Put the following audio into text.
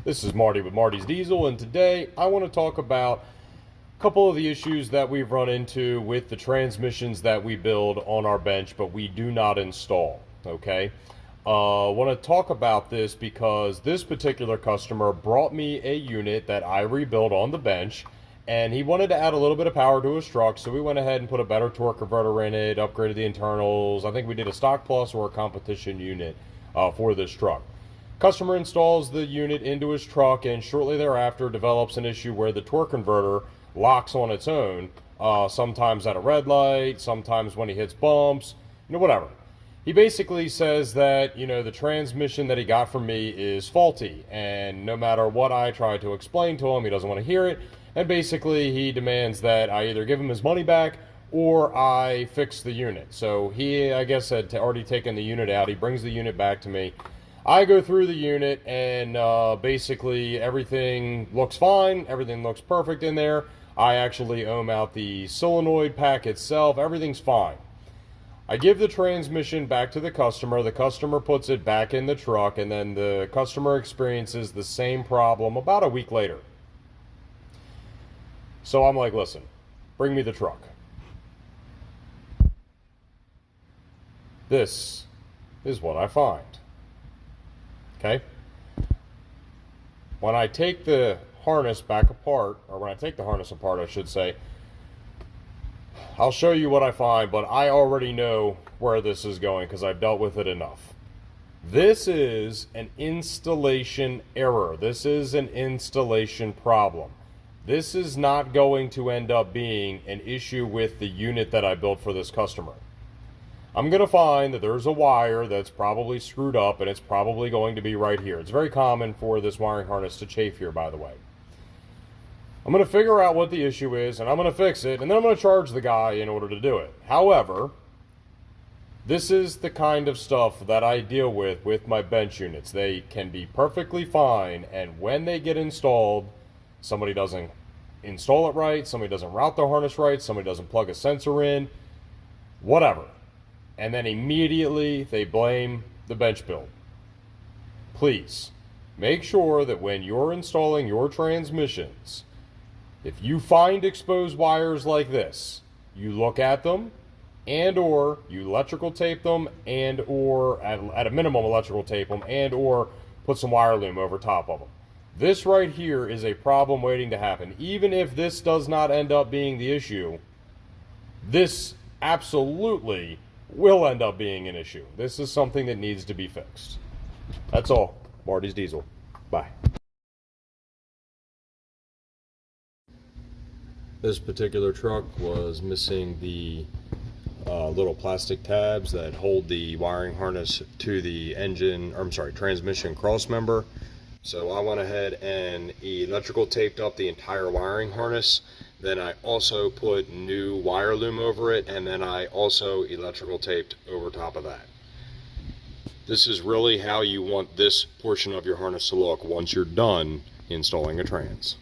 This is Marty with Marty's Diesel, and today I want to talk about a couple of the issues that we've run into with the transmissions that we build on our bench, but we do not install. Okay, I want to talk about this because this particular customer brought me a unit that I rebuilt on the bench, and he wanted to add a little bit of power to his truck, so we went ahead and put a better torque converter in it, upgraded the internals. I think we did a stock plus or a competition unit for this truck. Customer installs the unit into his truck and shortly thereafter develops an issue where the torque converter locks on its own, sometimes at a red light, sometimes when he hits bumps, whatever. He basically says that, the transmission that he got from me is faulty, and no matter what I try to explain to him, he doesn't want to hear it, and basically he demands that I either give him his money back or I fix the unit. So he, I guess, had already taken the unit out. He brings the unit back to me. I go through the unit and basically everything looks fine. Everything looks perfect in there. I actually ohm out the solenoid pack itself. Everything's fine. I give the transmission back to the customer. The customer puts it back in the truck, and then the customer experiences the same problem about a week later. So I'm like, listen, bring me the truck. This is what I find. Okay? When I take the harness back apart, or when I take the harness apart, I should say, I'll show you what I find, but I already know where this is going because I've dealt with it enough. This is an installation error. This is an installation problem. This is not going to end up being an issue with the unit that I built for this customer. I'm going to find that there's a wire that's probably screwed up, and it's probably going to be right here. It's very common for this wiring harness to chafe here, by the way. I'm going to figure out what the issue is, and I'm going to fix it, and then I'm going to charge the guy in order to do it. However, this is the kind of stuff that I deal with my bench units. They can be perfectly fine, and when they get installed, somebody doesn't install it right, somebody doesn't route the harness right, somebody doesn't plug a sensor in, whatever. And then immediately they blame the bench build. Please, make sure that when you're installing your transmissions, if you find exposed wires like this, you look at them and or you electrical tape them and or at a minimum electrical tape them and or put some wire loom over top of them. This right here is a problem waiting to happen. Even if this does not end up being the issue, this absolutely will end up being an issue. This is something that needs to be fixed. That's all. Marty's Diesel. Bye. This particular truck was missing the little plastic tabs that hold the wiring harness to the transmission cross member. So I went ahead and electrical taped up the entire wiring harness. Then I also put new wire loom over it, and then I also electrical taped over top of that. This is really how you want this portion of your harness to look once you're done installing a trans.